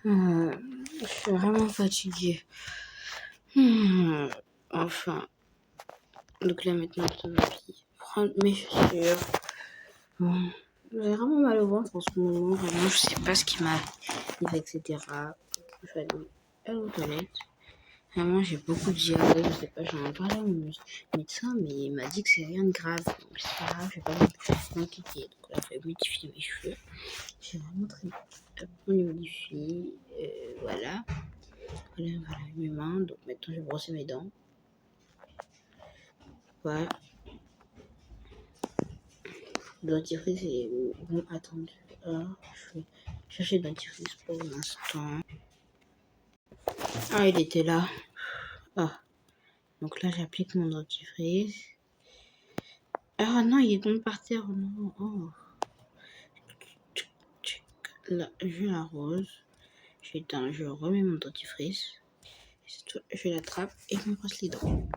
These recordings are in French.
Je suis vraiment fatiguée. Enfin. Donc là maintenant je m'habille. Prendre mes chaussures. Bon. J'ai vraiment mal au ventre en ce moment. Vraiment, je sais pas ce qui m'arrive, etc. Je vais aller aux toilettes. Vraiment, j'ai beaucoup de diarrhée. Je sais pas, j'en ai parlé à mon médecin, mais il m'a dit que c'est rien de grave. Donc c'est pas grave, je vais pas m'inquiéter. Donc là, je vais modifier mes cheveux. J'ai vraiment très bien modifié. Voilà. Voilà mes mains. Donc maintenant, je vais brosser mes dents. Voilà. Dentifrice est bon attendu. Je vais chercher le dentifrice pour l'instant. Ah, il était là. Ah. Donc là, j'applique mon dentifrice. Ah non, il est tombé par terre. Non. Oh. Là, je l'arrose. Je remets mon dentifrice. Je l'attrape et je me brosse les dents.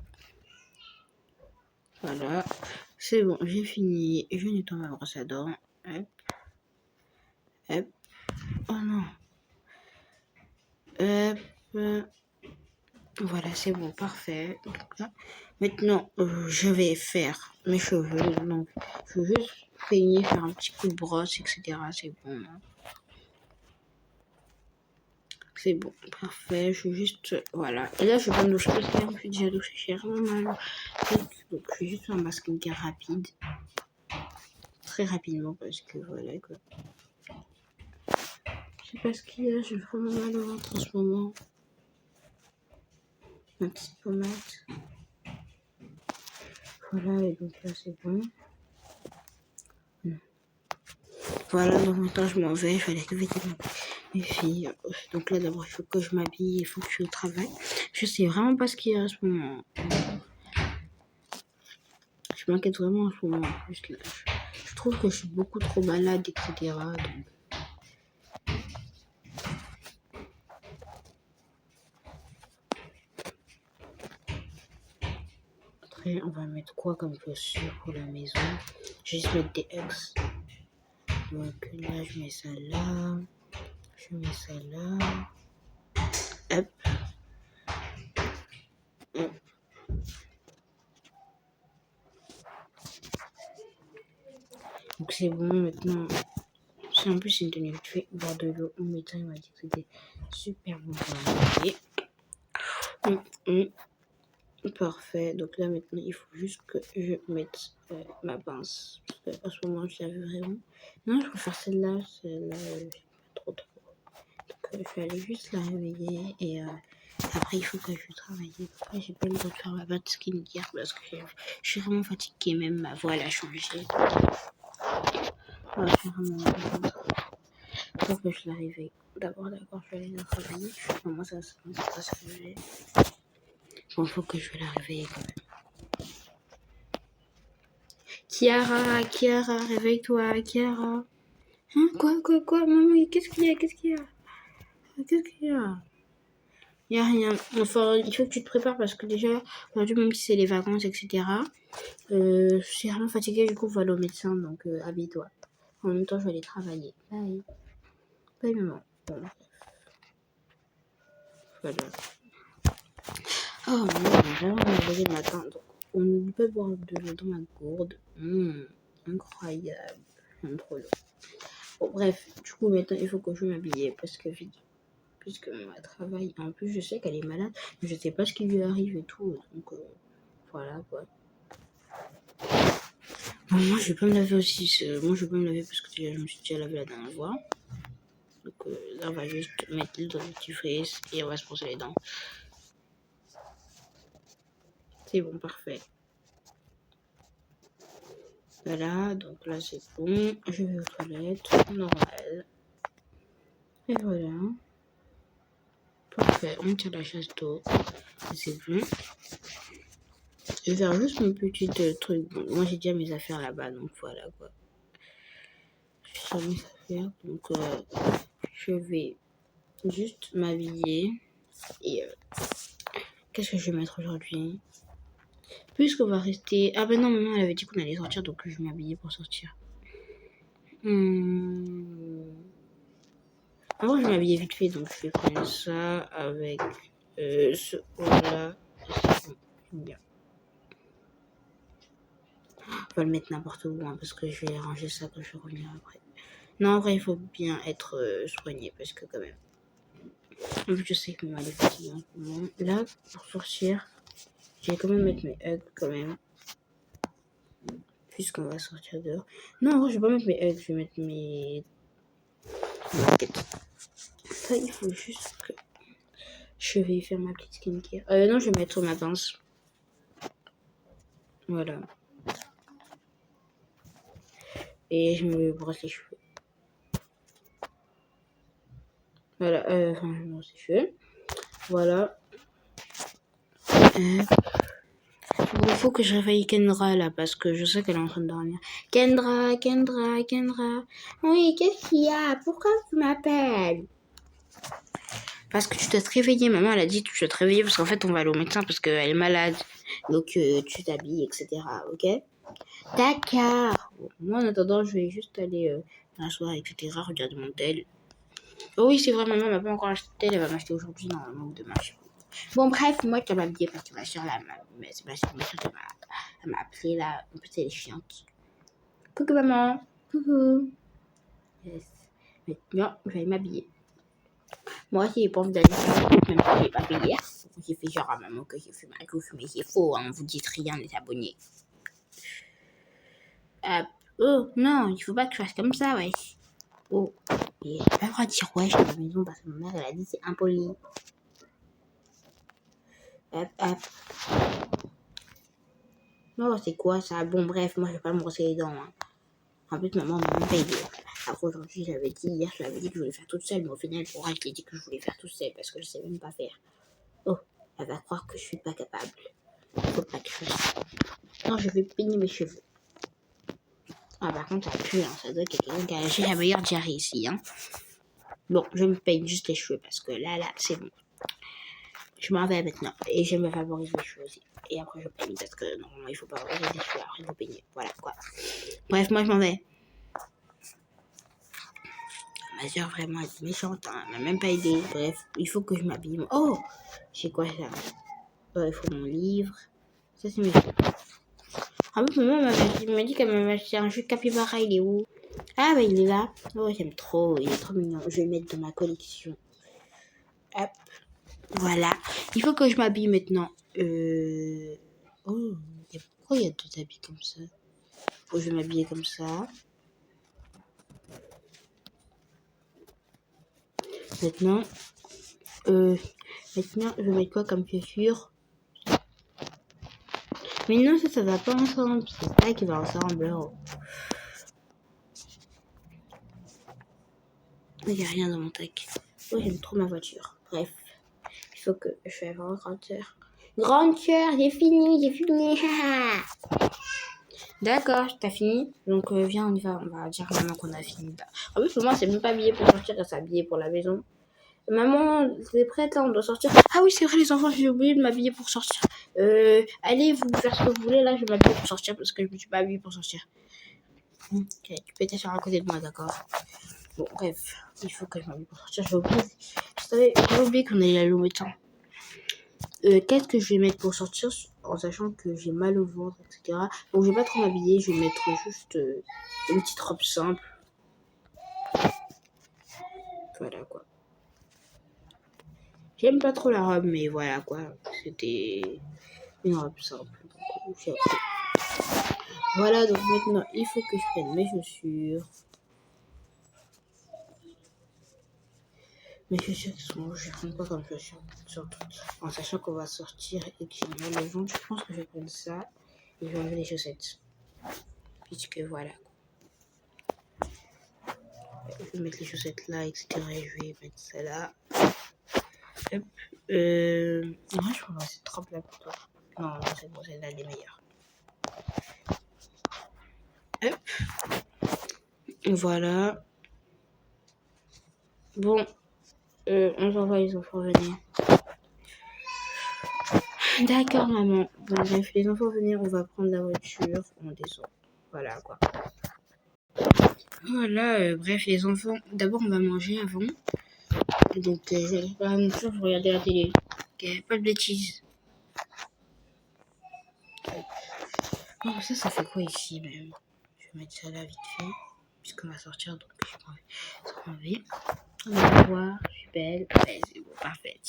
Voilà. C'est bon, j'ai fini. Je nettoie ma brosse à dents. Hop. Hop. Oh non. Hop. Voilà, c'est bon, parfait. Donc là, maintenant, je vais faire mes cheveux. Donc, je veux juste peigner, faire un petit coup de brosse, etc. C'est bon. C'est bon, parfait. Je vais juste... Voilà. Et là, je vais pas me doucher parce que je suis déjà douché. J'ai vraiment mal. Donc, je vais juste faire ma skincare rapide. Très rapidement parce que voilà quoi. Je sais pas ce qu'il y a. J'ai vraiment mal au ventre en ce moment. Ma petite pommade. Voilà, et donc là, c'est bon. Voilà, donc maintenant je m'en vais, je vais aller réveiller mes filles. Donc là d'abord il faut que je m'habille, il faut que je suis au travail. Je sais vraiment pas ce qu'il y a à ce moment. Je m'inquiète vraiment à ce moment en plus là. Je trouve que je suis beaucoup trop malade, etc. Donc... Après on va mettre quoi comme chaussures pour la maison? Je vais juste mettre des X. Donc là je mets ça là. Je mets ça là. Hop. Hop. Donc c'est bon maintenant. C'est en plus une tenue que je fais boire de l'eau. Mon médecin m'a dit que c'était super bon pour la santé. Parfait. Donc là maintenant il faut juste que je mette ma pince. Parce qu'à ce moment je l'avais vraiment. Non, je préfère celle-là. Celle-là, je sais pas trop. Donc je vais aller juste la réveiller et après il faut que je travaille. Après j'ai pas le droit de faire ma bonne skincare parce que je suis vraiment fatiguée. Même ma voix elle a changé. Ah, je suis vraiment il faut que je la réveille. D'abord, je vais aller la travailler. Moi, ça c'est pas ce que j'ai. Bon, faut que je vais la réveiller quand même. Kiara, réveille-toi, Kiara. Hein, quoi, maman, qu'est-ce qu'il y a? Qu'est-ce qu'il y a? Il y a rien. Enfin, il faut que tu te prépares parce que déjà, aujourd'hui, même si c'est les vacances, etc., je suis vraiment fatiguée, du coup, on va aller au médecin, donc habille-toi. En même temps, je vais aller travailler. Bye. Bye, maman. Bon. Voilà. Oh, maman, on a vraiment réveillé le matin, donc on n'oublie pas de boire de l'eau dans ma gourde. Incroyable. Trop long. Bon, bref, du coup, maintenant, il faut que je m'habille parce que vite. Puisque maman travaille. En plus, je sais qu'elle est malade, mais je sais pas ce qui lui arrive et tout. Donc, voilà quoi. Bon, moi, je vais pas me laver aussi. Moi, je vais pas me laver parce que déjà, je me suis déjà lavé la dernière fois. Donc, là, on va juste mettre l'huile dans le dentifrice et on va se brosser les dents. C'est bon, parfait. Voilà, donc là, c'est bon. Je vais aux toilettes, normal. Et voilà. Parfait, on tire la chasse d'eau. C'est bon. Je vais faire juste mon petit truc. Bon, moi, j'ai déjà mes affaires là-bas, donc voilà quoi. Je vais mes affaires, donc je vais juste m'habiller. Et qu'est-ce que je vais mettre aujourd'hui? Puisqu'on va rester... Ah ben non, maman, elle avait dit qu'on allait sortir, donc je vais m'habiller pour sortir. En vrai, je vais m'habiller vite fait, donc je vais prendre ça avec ce haut-là. C'est bon, j'aime bien. On va le mettre n'importe où, hein, parce que je vais ranger ça quand je vais revenir après. Non, en vrai, il faut bien être soigné, parce que quand même. En plus, je sais que maman est fatiguée en ce moment. Là, pour sortir, je vais quand même mettre mes hugs, quand même. Puisqu'on va sortir dehors. Non, en vrai, je vais pas mettre mes hugs, je vais mettre mes baskets. Ça, il faut juste que je vais faire ma petite skincare. Non, je vais mettre ma pince. Voilà. Et je me brosse les cheveux. Voilà, enfin, je me brosse les cheveux. Voilà. Il faut que je réveille Kendra là parce que je sais qu'elle est en train de dormir. Kendra. Oui, qu'est-ce qu'il y a? Pourquoi tu m'appelles? Parce que tu dois te réveiller. Maman, elle a dit que tu dois te réveiller parce qu'en fait, on va aller au médecin parce qu'elle est malade. Donc, tu t'habilles, etc. Ok? D'accord. Bon, moi, en attendant, je vais juste aller dans la soirée, etc. Regarder mon tel. Oh oui, c'est vrai, maman m'a pas encore acheté le tel. Elle va m'acheter aujourd'hui, normalement, ou demain. Bon, bref, moi, je dois m'habiller parce que ma soeur, là, elle m'a appelé, là. En plus, elle est chiante. Coucou, maman. Coucou. Yes. Maintenant, je vais m'habiller. Moi aussi, j'ai pas envie d'aller faire même si j'ai pas payé. J'ai fait genre à maman que j'ai fait ma douche, mais c'est faux, hein, vous dites rien, les abonnés. Oh, non, il faut pas que je fasse comme ça, ouais. Oh, et j'ai pas le droit de dire wesh à la maison parce que ma mère, elle a dit c'est impoli. Hop. Non, c'est quoi ça? Bon, bref, moi, je vais pas me brosser les dents, hein. En plus, maman m'a même pas aidé. Après, aujourd'hui, hier, je l'avais dit que je voulais faire toute seule, mais au final, pour elle, je l'ai dit que je voulais faire toute seule parce que je sais même pas faire. Oh, elle va croire que je suis pas capable. Faut pas que je fasse ça. Non, je vais peigner mes cheveux. Ah, par contre, ça pue, hein. Ça doit être quelqu'un qui a acheté la meilleure diarrhée ici, hein. Bon, je me peigne juste les cheveux parce que là, c'est bon. Je m'en vais maintenant. Et je me favorise les cheveux aussi. Et après, je peigne parce que normalement, il faut pas avoir les cheveux. Après, il faut peigner. Voilà, quoi. Bref, moi, je m'en vais. Ma soeur, vraiment, elle est méchante. Hein. Elle m'a même pas aidé. Bref, il faut que je m'habille. Oh, j'ai quoi ça? Il faut mon livre. Ça, c'est mes cheveux. En plus, maman m'a dit qu'elle m'avait acheté un jeu de capybara. Il est où? Ah, bah, il est là. Oh, j'aime trop. Il est trop mignon. Je vais le mettre dans ma collection. Hop. Voilà. Il faut que je m'habille maintenant. Oh, pourquoi il y a deux habits comme ça? Oh, je vais m'habiller comme ça. Maintenant, je vais mettre quoi comme chaussure? Mais non, ça va pas ensemble. C'est ça qui va ensemble. Oh. Il n'y a rien dans mon tac. Oh, j'aime trop ma voiture. Bref, il faut que je fasse avoir grande sœur. Grande sœur, j'ai fini. D'accord, t'as fini. Donc viens, on y va. On va dire à maman qu'on a fini. En plus, pour moi, c'est même pas habillé pour sortir, elle s'est habillée pour la maison. Maman, t'es prête là, on doit sortir. Ah oui, c'est vrai, les enfants, j'ai oublié de m'habiller pour sortir. Allez, vous faire ce que vous voulez. Là, je vais m'habiller pour sortir parce que je me suis pas habillée pour sortir. Ok, tu peux t'asseoir à côté de moi, d'accord? Bon, bref, il faut que je m'habille pour sortir. J'ai oublié qu'on allait aller au médecin. Qu'est-ce que je vais mettre pour sortir en sachant que j'ai mal au ventre, etc. Donc, je vais pas trop m'habiller. Je vais mettre juste une petite robe simple. Voilà, quoi. J'aime pas trop la robe, mais voilà, quoi. C'était une robe simple. Donc, j'ai appris. Voilà, donc maintenant, il faut que je prenne mes chaussures. Mes chaussures qui sont rouges, je prends pas comme chaussures. Surtout en sachant qu'on va sortir et que j'ai mal au ventre, je pense que je vais prendre ça et je vais enlever les chaussettes. Puisque voilà. Je vais mettre les chaussettes là, etc. Et je vais mettre ça là. Hop. Moi, je prends cette robe là pour toi. Non, c'est bon, celle-là, elle est meilleure. Hop. Voilà. Bon. On s'envoie les enfants venir. D'accord, maman. Bon, bref, les enfants venir, on va prendre la voiture, on descend. Voilà, quoi. Voilà, bref, les enfants, d'abord, on va manger avant. Donc, je vais pas me faire regarder la télé. Ok, pas de bêtises. Oh, ça fait quoi ici même? Je vais mettre ça là vite fait. Puisqu'on va sortir, donc je m'en vais. On va voir, je suis belle. Ouais, c'est bon, parfait.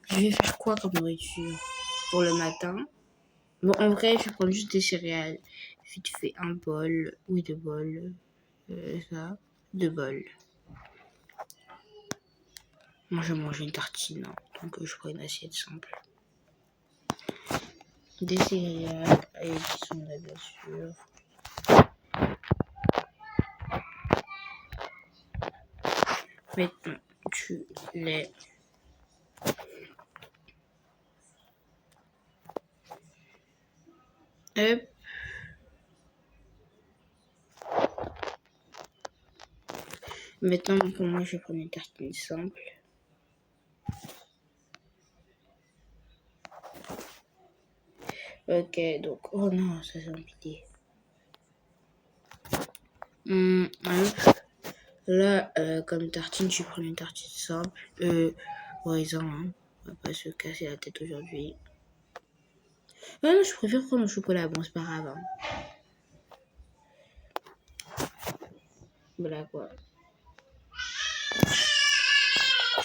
Je vais faire quoi comme nourriture pour le matin? Bon, en vrai, je vais prendre juste des céréales. Vite fait, un bol. Oui, deux bols. Ça. Deux bols. Moi, je vais manger une tartine. Hein. Donc, je prends une assiette simple. Des céréales et qui sont là, bien sûr. Maintenant, tu les... Hop. Maintenant, pour moi, je vais prendre une tartine simple. Ok, donc... Oh non, ça c'est compliqué. Là, comme tartine, je vais prendre une tartine simple. Raisin, hein. On va pas se casser la tête aujourd'hui. Ah non, je préfère prendre au chocolat. Bon, c'est pas grave. Hein. Voilà quoi.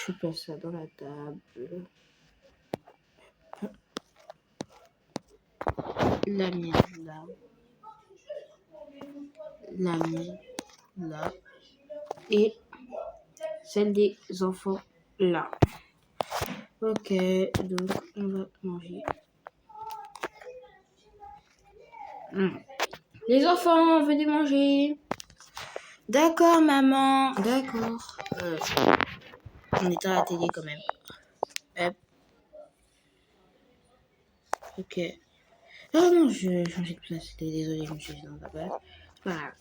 Je passe ça dans la table. La mienne là. La mienne là. Et celle des enfants là. Ok, donc on va manger. Les enfants, venez manger. D'accord, maman. D'accord. On est à la télé quand même. Hop. Ok. Ah non, je changeais de place. Désolée, je me suis dit dans la place. C'est pas grave.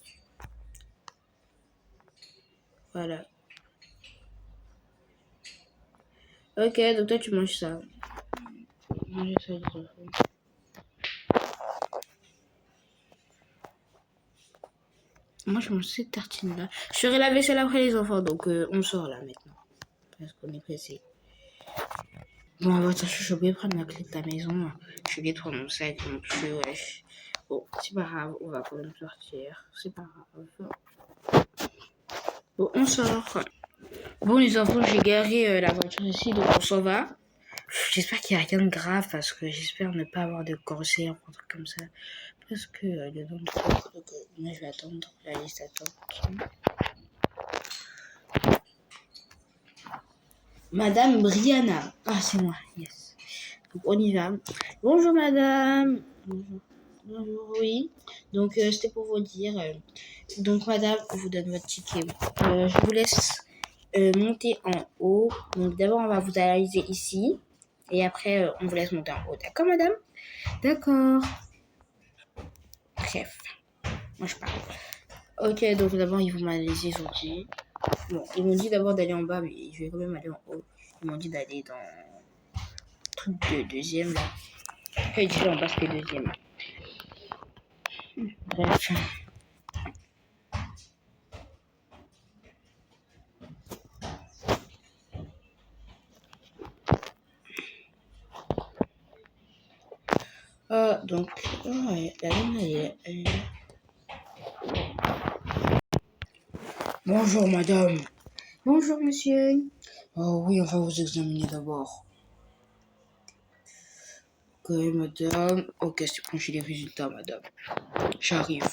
Voilà. Ok, donc toi tu manges ça. Manger ça, les enfants. Moi je mange cette tartine là. Je ferai la vaisselle après les enfants, donc on sort là maintenant. Parce qu'on est pressé. Bon, attention, j'ai oublié de prendre la clé de ta maison. J'ai oublié de prendre mon sac non plus, wesh. Bon, c'est pas grave, on va quand même sortir. C'est pas grave. Bon, on sort. Bon, les enfants, j'ai garé la voiture ici, donc on s'en va. J'espère qu'il n'y a rien de grave parce que j'espère ne pas avoir de cancer ou un truc comme ça. Parce que le nom de donc moi je vais attendre la liste d'attente. Madame Brianna. Ah, c'est moi, yes. Donc on y va. Bonjour madame. Bonjour. Bonjour, oui. Donc c'était pour vous dire. Donc madame, je vous donne votre ticket. Je vous laisse monter en haut. Donc d'abord on va vous analyser ici. Et après on vous laisse monter en haut. D'accord madame? D'accord. Bref. Moi je parle. Ok, donc d'abord ils vont m'analyser, ils ont dit. Bon, ils m'ont dit d'abord d'aller en bas, mais je vais quand même aller en haut. Ils m'ont dit d'aller dans le truc de deuxième là. Après, déjà en bas, c'était deuxième. Bref. Donc, ouais, la dame, elle est... Bonjour, madame. Bonjour, monsieur. Oh oui, on va vous examiner d'abord. Ok, madame. Ok, c'est bon, j'ai les résultats, madame. J'arrive.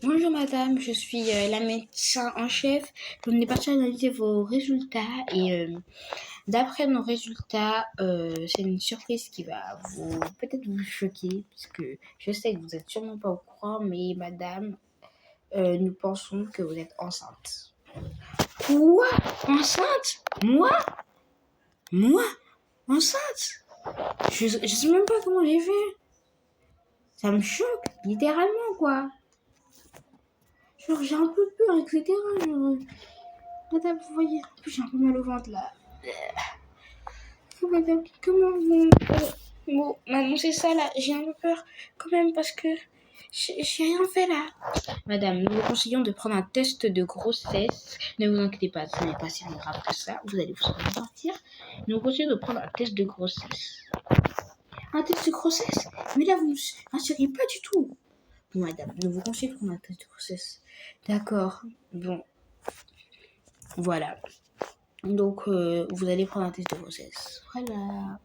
Bonjour madame, je suis la médecin en chef. On est parti analyser vos résultats et d'après nos résultats, c'est une surprise qui va vous peut-être vous choquer parce que je sais que vous êtes sûrement pas au courant, mais madame, nous pensons que vous êtes enceinte. Quoi? Enceinte? Moi? Moi? Enceinte? Je sais même pas comment j'ai fait. Ça me choque, littéralement quoi. Genre j'ai un peu peur, etc. Genre, madame, vous voyez, en plus j'ai un peu mal au ventre là. Oh, madame, comment vous m'annoncez ça là? J'ai un peu peur quand même parce que J'ai rien fait là. Madame, nous vous conseillons de prendre un test de grossesse. Ne vous inquiétez pas, ce n'est pas si grave que ça. Vous allez vous en sortir. Nous vous conseillons de prendre un test de grossesse. Un test de grossesse? Mais là, vous ne rassurez pas du tout. Bon, madame, nous vous conseillons de prendre un test de grossesse. D'accord. Bon. Voilà. Donc, vous allez prendre un test de grossesse. Voilà.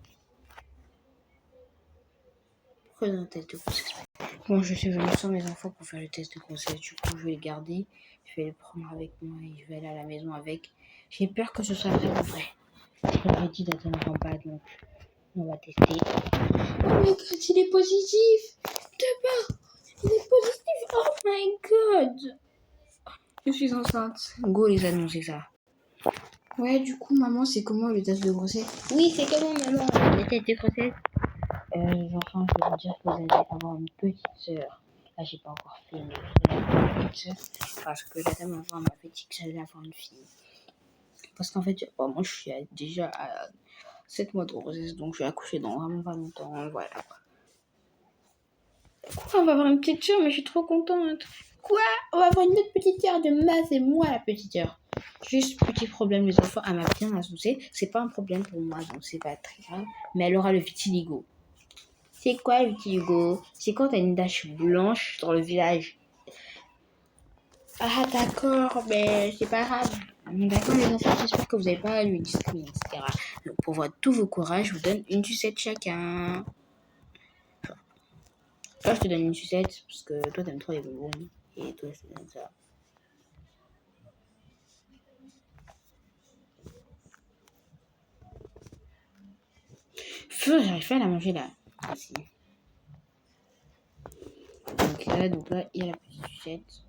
Prenez un test de grossesse. Bon, je suis venue sans mes enfants pour faire le test de grossesse. Du coup, je vais le garder. Je vais le prendre avec moi et je vais aller à la maison avec. J'ai peur que ce soit vraiment vrai. Je leur ai dit d'attendre pas, donc on va tester. Oh my god, il est positif! Demain, il est positif! Oh my god! Je suis enceinte. Go les annoncer ça. Ouais, du coup, maman, c'est comment le test de grossesse? Oui, c'est comment, maman, le test de grossesse? Les enfants, je vais vous dire que vous allez avoir une petite sœur. Là, j'ai pas encore fait, mais vous allez avoir une petite sœur. Parce que la dame avant m'a fait dire que j'allais avoir une fille. Parce qu'en fait, moi, je suis déjà à 7 mois de grossesse, donc je vais accoucher dans vraiment pas longtemps. Voilà. Quoi, on va avoir une petite sœur, mais je suis trop contente. Quoi? On va avoir une autre petite sœur de maths, c'est moi la petite sœur. Juste petit problème, les enfants, elle m'a bien annoncé. C'est pas un problème pour moi, donc c'est pas très grave. Mais elle aura le vitiligo. C'est quoi le vitiligo? C'est quand t'as une tache blanche sur le visage. Ah d'accord, mais c'est pas grave. D'accord les enfants, j'espère que vous n'avez pas lui discriminer, etc. Donc pour voir tous vos courages, je vous donne une sucette chacun. Toi je te donne une sucette parce que toi t'aimes trop les bonbons. Et toi je te donne ça. Feu, j'arrive pas à la manger là. Merci. Donc là, il y a la petite sucette.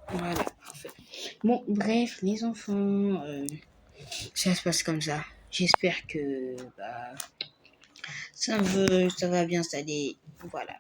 Voilà, parfait. Bon, bref, les enfants, ça se passe comme ça. J'espère que ça va bien s'aller. Voilà.